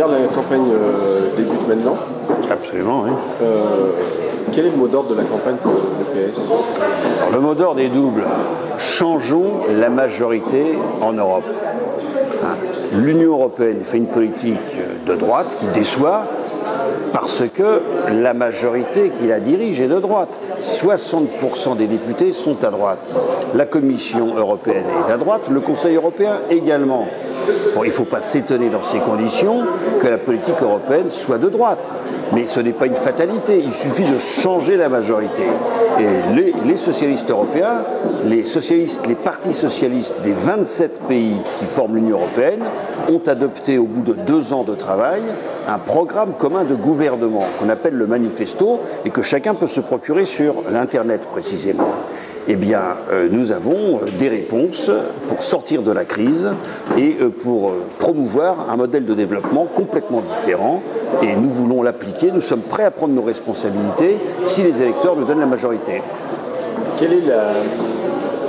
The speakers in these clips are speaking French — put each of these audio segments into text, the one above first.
Robert, la campagne débute maintenant. Absolument, oui. Quel est le mot d'ordre de la campagne pour le PS? Alors, le mot d'ordre est double. Changeons la majorité en Europe. L'Union européenne fait une politique de droite qui déçoit parce que la majorité qui la dirige est de droite. 60% des députés sont à droite. La Commission européenne est à droite, le Conseil européen également. Bon, il ne faut pas s'étonner dans ces conditions que la politique européenne soit de droite. Mais ce n'est pas une fatalité, il suffit de changer la majorité. Et les socialistes européens, les partis socialistes des 27 pays qui forment l'Union européenne ont adopté au bout de 2 ans de travail un programme commun de gouvernement qu'on appelle le manifesto et que chacun peut se procurer sur l'Internet précisément. Eh bien, nous avons des réponses pour sortir de la crise et pour promouvoir un modèle de développement complètement différent. Et nous voulons l'appliquer, nous sommes prêts à prendre nos responsabilités si les électeurs nous donnent la majorité. Quelle est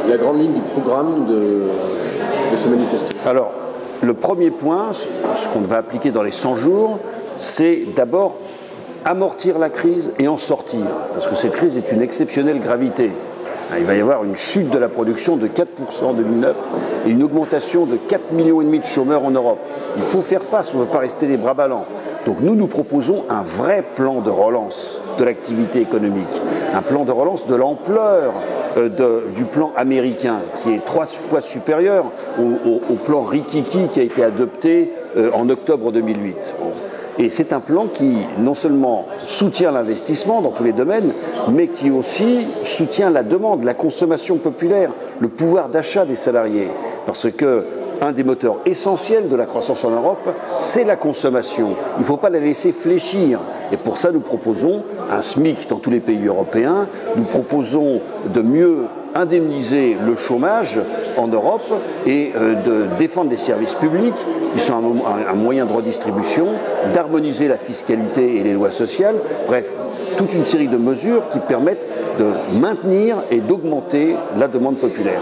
la grande ligne du programme de ce manifesto? Alors, le premier point, ce qu'on va appliquer dans les 100 jours, c'est d'abord amortir la crise et en sortir. Parce que cette crise est une exceptionnelle gravité. Il va y avoir une chute de la production de 4% en 2009 et une augmentation de 4,5 millions de chômeurs en Europe. Il faut faire face, on ne peut pas rester les bras ballants. Donc nous proposons un vrai plan de relance de l'activité économique, un plan de relance de l'ampleur du plan américain, qui est 3 fois supérieur au plan Rikiki qui a été adopté en octobre 2008. Et c'est un plan qui non seulement soutient l'investissement dans tous les domaines, mais qui aussi soutient la demande, la consommation populaire, le pouvoir d'achat des salariés. Parce que un des moteurs essentiels de la croissance en Europe, c'est la consommation. Il ne faut pas la laisser fléchir. Et pour ça, nous proposons un SMIC dans tous les pays européens. Nous proposons de mieux indemniser le chômage en Europe et de défendre les services publics, qui sont un moyen de redistribution, d'harmoniser la fiscalité et les lois sociales. Bref, toute une série de mesures qui permettent de maintenir et d'augmenter la demande populaire.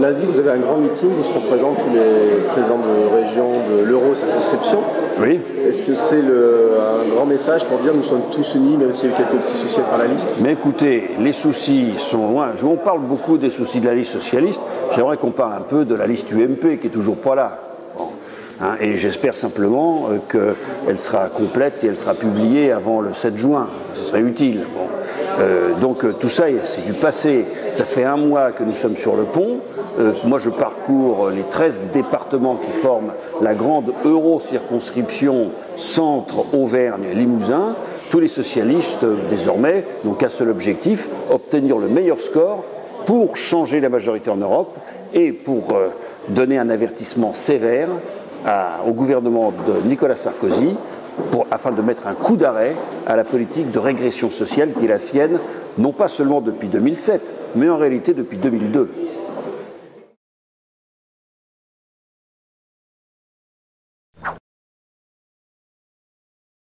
Lundi, vous avez un grand meeting où seront présents tous les présidents de région de l'euro-circonscription. Oui. Est-ce que c'est un grand message pour dire nous sommes tous unis, même s'il y a eu quelques petits soucis à faire la liste? Mais écoutez, les soucis sont loin. On parle beaucoup des soucis de la liste socialiste. J'aimerais qu'on parle un peu de la liste UMP qui n'est toujours pas là. Bon. Et j'espère simplement qu'elle sera complète et elle sera publiée avant le 7 juin. Ce serait utile. Bon. Donc tout ça, c'est du passé. Ça fait 1 mois que nous sommes sur le pont. Moi, je parcours les 13 départements qui forment la grande euro-circonscription Centre-Auvergne-Limousin. Tous les socialistes, désormais, n'ont qu'un seul objectif, obtenir le meilleur score pour changer la majorité en Europe et pour donner un avertissement sévère au gouvernement de Nicolas Sarkozy afin de mettre un coup d'arrêt à la politique de régression sociale qui est la sienne, non pas seulement depuis 2007, mais en réalité depuis 2002.